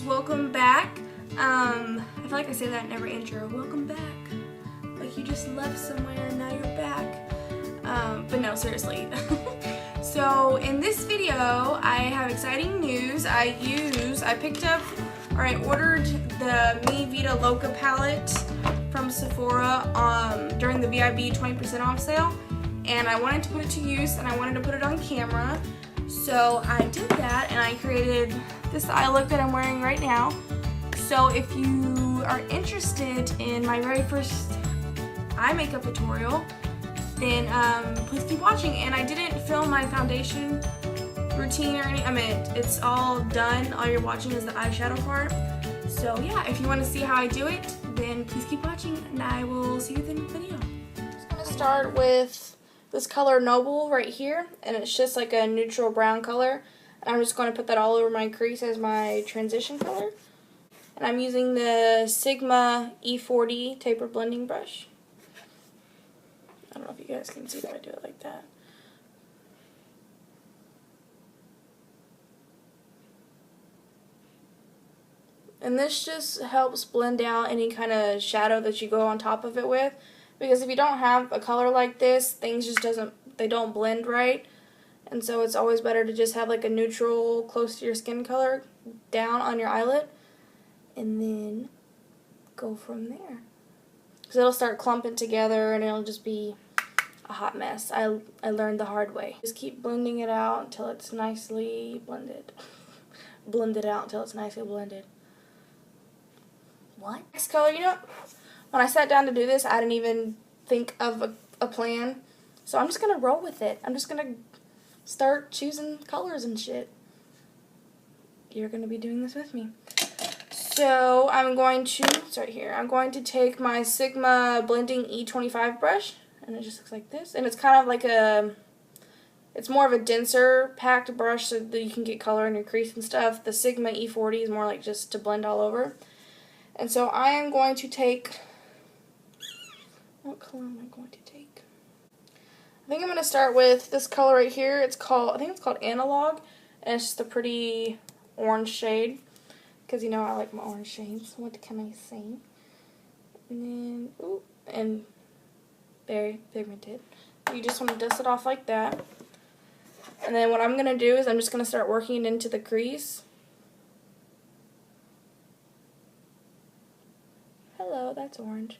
welcome back. I feel like I say that in every intro. Welcome back. Like you just left somewhere and now you're back. But no, seriously. So in this video, I have exciting news. I ordered the Vida Loca palette from Sephora during the VIB 20% off sale, and I wanted to put it to use and I wanted to put it on camera. So I did that and I created this eye look that I'm wearing right now. So if you are interested in my very first eye makeup tutorial, then please keep watching. And I didn't film my foundation routine or anything. I mean, it's all done. All you're watching is the eyeshadow part. So yeah, if you want to see how I do it, then please keep watching and I will see you in the video. I'm just going to start with this color Noble right here, and it's just like a neutral brown color. And I'm just going to put that all over my crease as my transition color. And I'm using the Sigma E40 taper blending brush. I don't know if you guys can see that I do it like that. And this just helps blend out any kind of shadow that you go on top of it with. Because if you don't have a color like this, things just don't blend right. And so it's always better to just have like a neutral, close to your skin color down on your eyelid. And then go from there. Because it'll start clumping together and it'll just be a hot mess. I learned the hard way. Just keep blending it out until it's nicely blended. Blend it out until it's nicely blended. What? Next color, you know, when I sat down to do this, I didn't even think of a plan. So I'm just going to roll with it. I'm just going to start choosing colors and shit. You're going to be doing this with me. So I'm going to take my Sigma Blending E25 brush, and it just looks like this. And it's kind of like it's more of a denser packed brush so that you can get color in your crease and stuff. The Sigma E40 is more like just to blend all over. And so I am going to take, what color am I going to take? I think I'm going to start with this color right here. I think it's called Analog, and it's just a pretty orange shade. Because, you know, I like my orange shades. What can I say? And then, ooh, and very pigmented. You just want to dust it off like that. And then what I'm going to do is I'm just going to start working it into the crease. Hello, that's orange.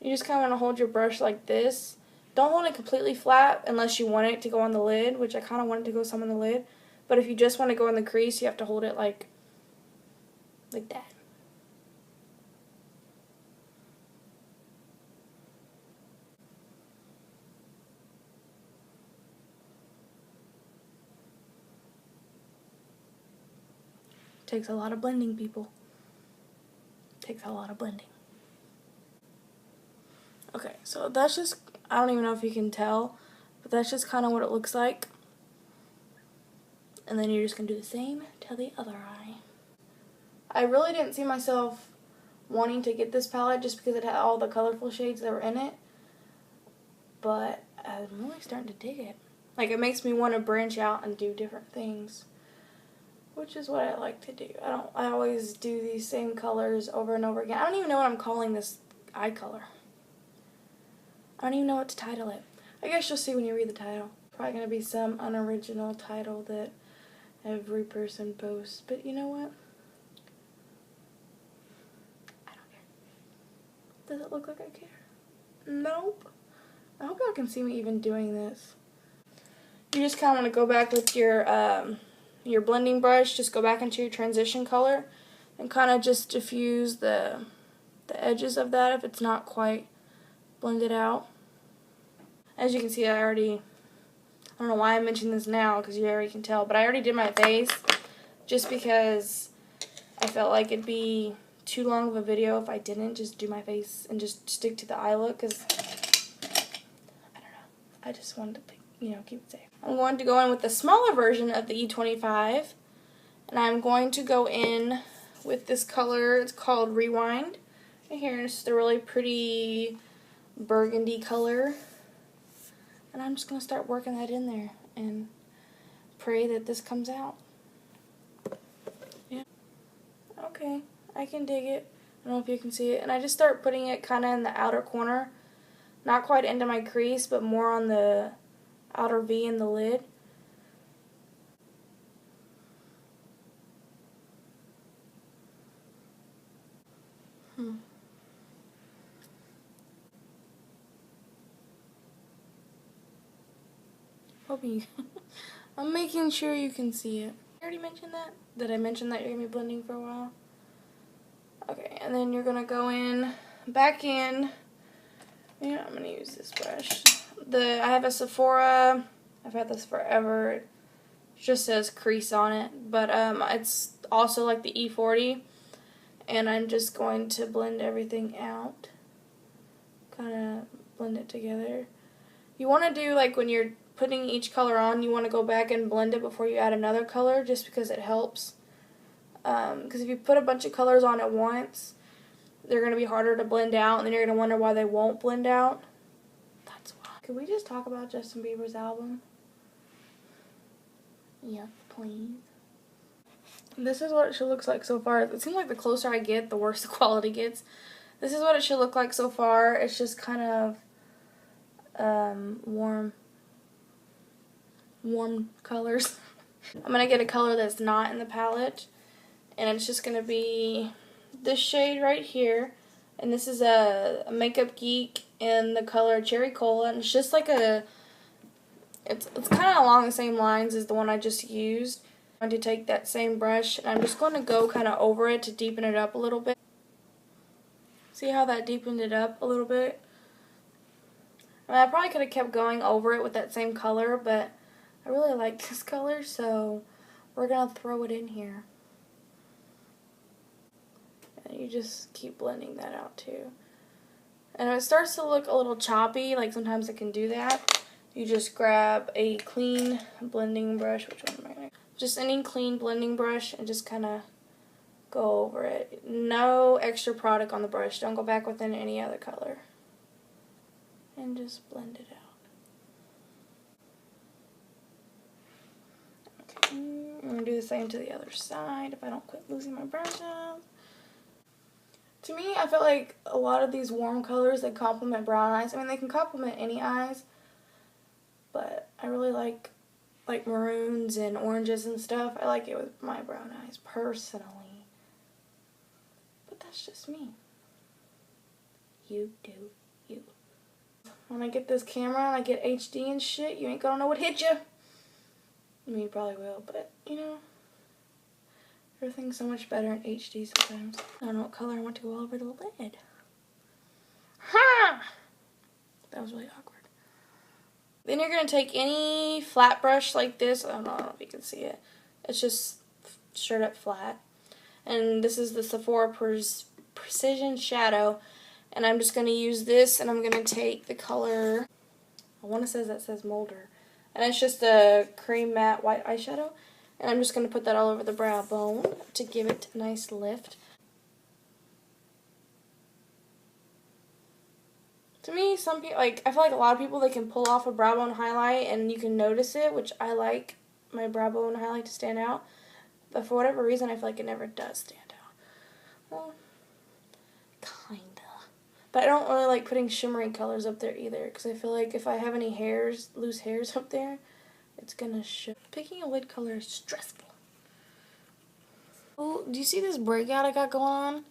You just kind of want to hold your brush like this. Don't hold it completely flat unless you want it to go on the lid, which I kind of want it to go some on the lid. But if you just want to go in the crease, you have to hold it like that. Takes a lot of blending, people. Takes a lot of blending. Okay, so that's just, I don't even know if you can tell, but that's just kind of what it looks like. And then you're just going to do the same to the other eye. I really didn't see myself wanting to get this palette just because it had all the colorful shades that were in it. But I'm really starting to dig it. Like, it makes me want to branch out and do different things. Which is what I like to do. I always do these same colors over and over again. I don't even know what I'm calling this eye color. I don't even know what to title it. I guess you'll see when you read the title. Probably going to be some unoriginal title that every person posts. But you know what? I don't care. Does it look like I care? Nope. I hope y'all can see me even doing this. You just kind of want to go back with your blending brush. Just go back into your transition color and kind of just diffuse the edges of that if it's not quite blended out. As you can see, I don't know why I mentioned this now because you already can tell, but I already did my face just because I felt like it'd be too long of a video if I didn't just do my face and just stick to the eye look, because I don't know, I just wanted to, you know, keep it safe. I'm going to go in with the smaller version of the E25, and I'm going to go in with this color. It's called Rewind. Right here, it's just a really pretty burgundy color. And I'm just going to start working that in there and pray that this comes out. Okay, I can dig it. I don't know if you can see it. And I just start putting it kind of in the outer corner. Not quite into my crease, but more on the outer V in the lid. Hoping you I'm making sure you can see it. I already mentioned that? Did I mention that you're going to be blending for a while? Okay, and then you're going to go in, back in. Yeah, I'm going to use this brush. I have a Sephora. I've had this forever. It just says crease on it. But it's also like the E40. And I'm just going to blend everything out. Kind of blend it together. You want to do, like, when you're putting each color on, you want to go back and blend it before you add another color, just because it helps. Because if you put a bunch of colors on at once, they're going to be harder to blend out, and then you're going to wonder why they won't blend out. That's why. Could we just talk about Justin Bieber's album? Yes, please. This is what it should look like so far. It seems like the closer I get, the worse the quality gets. This is what it should look like so far. It's just kind of warm colors. I'm going to get a color that's not in the palette, and it's just going to be this shade right here, and this is a Makeup Geek in the color Cherry Cola, and it's just like it's kind of along the same lines as the one I just used. I'm going to take that same brush, and I'm just going to go kind of over it to deepen it up a little bit. See how that deepened it up a little bit? I mean, I probably could have kept going over it with that same color, but I really like this color, so we're going to throw it in here. And you just keep blending that out too. And if it starts to look a little choppy, like sometimes it can do that, you just grab a clean blending brush. Which one am I going to? Just any clean blending brush and just kind of go over it. No extra product on the brush. Don't go back within any other color. And just blend it out. Okay, I'm going to do the same to the other side if I don't quit losing my brushes. To me, I feel like a lot of these warm colors, they complement brown eyes. I mean, they can complement any eyes, but I really like maroons and oranges and stuff. I like it with my brown eyes, personally. But that's just me. You do you. When I get this camera and I get HD and shit, you ain't gonna know what hit you. I mean, you probably will, but, you know, everything's so much better in HD sometimes. I don't know what color I want to go over the lid. Ha! That was really awkward. Then you're going to take any flat brush like this. I don't know if you can see it. It's just straight up flat. And this is the Sephora Precision Shadow. And I'm just going to use this, and I'm going to take the color, I want to say that says Molder. And it's just a cream matte white eyeshadow. And I'm just going to put that all over the brow bone to give it a nice lift. To me, some people, I feel like a lot of people, they can pull off a brow bone highlight and you can notice it, which I like my brow bone highlight to stand out. But for whatever reason, I feel like it never does stand out. Well, kinda. But I don't really like putting shimmery colors up there either, because I feel like if I have any loose hairs up there, it's gonna show. Picking a lid color is stressful. Oh, do you see this breakout I got going on?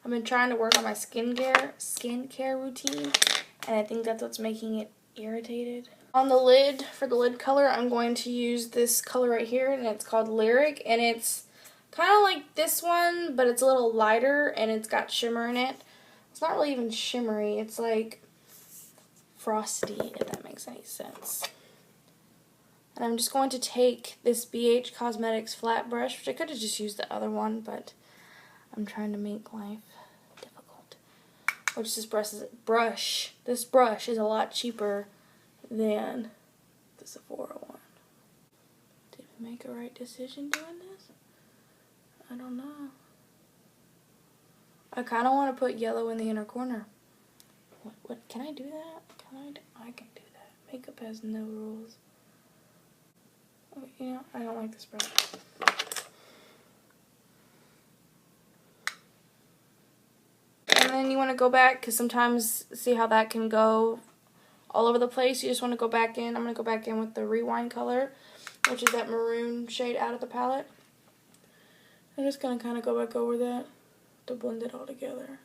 I've been trying to work on my skincare routine, and I think that's what's making it irritated. On the lid, for the lid color, I'm going to use this color right here, and it's called Lyric, and it's kind of like this one, but it's a little lighter, and it's got shimmer in it. It's not really even shimmery, it's like frosty, if that makes any sense. And I'm just going to take this BH Cosmetics flat brush, which I could have just used the other one, but I'm trying to make life difficult. Which this brush is a lot cheaper than the Sephora one. Did we make a right decision doing this? I don't know. I kind of want to put yellow in the inner corner. What can I do that? I can do that. Makeup has no rules. Okay, you know, I don't like this brush. to go back because sometimes, see how that can go all over the place. You just want to go back in. I'm going to go back in with the Rewind color, which is that maroon shade out of the palette. I'm just going to kind of go back over that to blend it all together.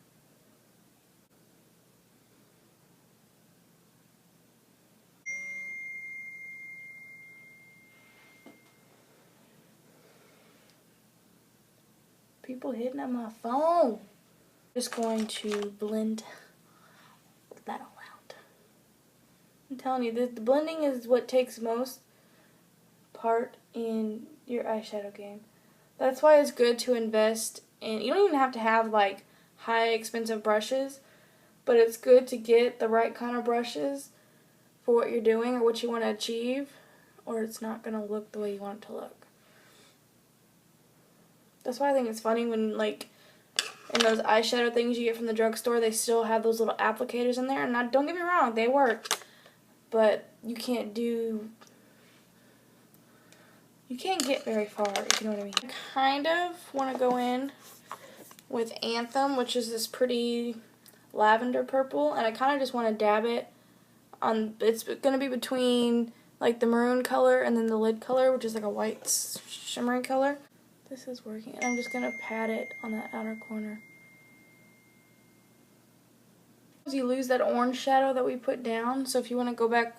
People hitting on my phone. Just going to blend that all out. I'm telling you, the blending is what takes most part in your eyeshadow game. That's why it's good to invest in, you don't even have to have like high expensive brushes, but it's good to get the right kind of brushes for what you're doing or what you want to achieve, or it's not going to look the way you want it to look. That's why I think it's funny when, like, in those eyeshadow things you get from the drugstore, they still have those little applicators in there. And don't get me wrong, they work. But you can't get very far, if you know what I mean. I kind of want to go in with Anthem, which is this pretty lavender purple. And I kind of just want to dab it on, it's going to be between, like, the maroon color and then the lid color, which is like a white shimmering color. This is working, and I'm just going to pat it on that outer corner. You lose that orange shadow that we put down, so if you want to go back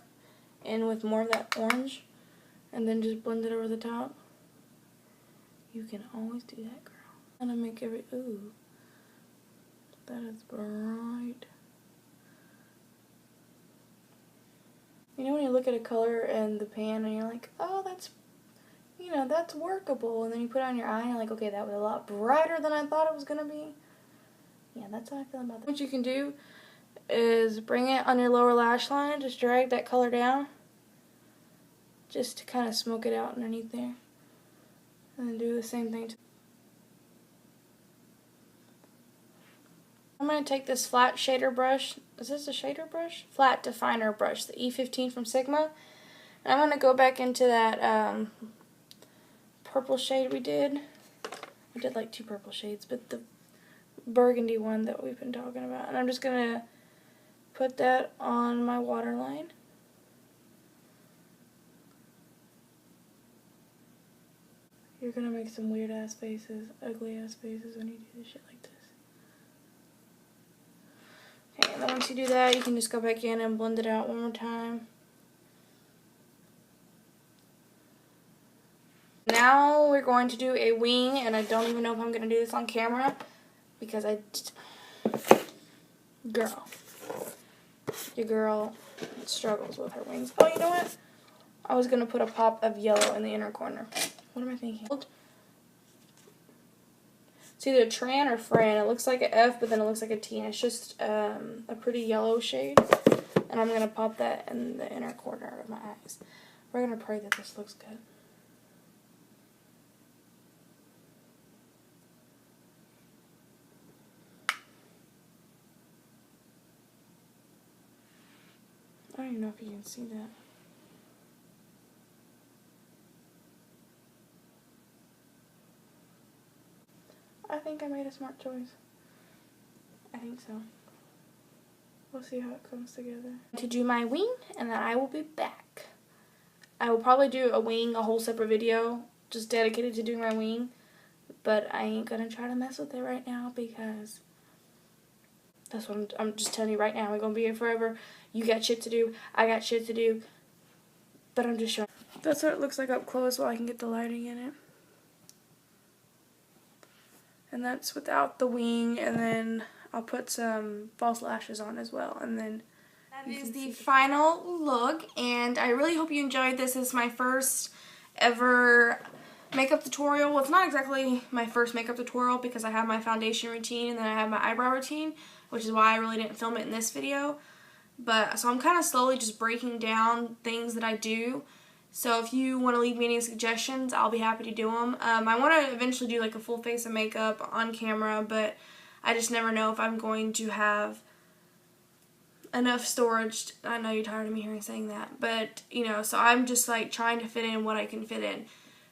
in with more of that orange and then just blend it over the top, you can always do that, girl. I'm going to make ooh, that is bright. You know when you look at a color in the pan and you're like, oh, that's, you know, that's workable, and then you put it on your eye and you're like, okay, that was a lot brighter than I thought it was going to be. Yeah, that's how I feel about that. What you can do is bring it on your lower lash line, just drag that color down, just to kind of smoke it out underneath there. And then do the same thing. I'm going to take this flat shader brush. Is this a shader brush? Flat definer brush, the E15 from Sigma. And I'm going to go back into that purple shade we did. We did like 2 purple shades, but the burgundy one that we've been talking about. And I'm just going to put that on my waterline. You're going to make some weird ass faces, ugly ass faces when you do this shit like this. Okay, and then once you do that, you can just go back in and blend it out one more time. Now we're going to do a wing, and I don't even know if I'm going to do this on camera because your girl struggles with her wings. Oh, you know what? I was going to put a pop of yellow in the inner corner. What am I thinking? It's either Tran or Fran. It looks like an F, but then it looks like a T, and it's just a pretty yellow shade. And I'm going to pop that in the inner corner of my eyes. We're going to pray that this looks good. I don't even know if you can see that. I think I made a smart choice. I think so. We'll see how it comes together. To do my wing, and then I will be back. I will probably do a whole separate video just dedicated to doing my wing, but I ain't gonna try to mess with it right now because that's what I'm just telling you right now. We're gonna be here forever. You got shit to do. I got shit to do. But I'm just showing. That's what it looks like up close while I can get the lighting in it. And that's without the wing, and then I'll put some false lashes on as well, and then that is the final look, and I really hope you enjoyed this. This is my first ever makeup tutorial. Well, it's not exactly my first makeup tutorial because I have my foundation routine and then I have my eyebrow routine, which is why I really didn't film it in this video. But so I'm kind of slowly just breaking down things that I do. So if you want to leave me any suggestions, I'll be happy to do them. I want to eventually do like a full face of makeup on camera, but I just never know if I'm going to have enough storage. I know you're tired of me saying that, but you know, so I'm just like trying to fit in what I can fit in.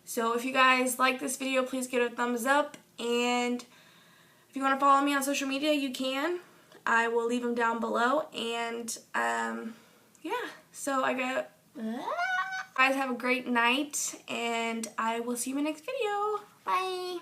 So if you guys like this video, please give it a thumbs up, and if you want to follow me on social media, you can. I will leave them down below. And yeah, so guys have a great night, and I will see you in my next video. Bye.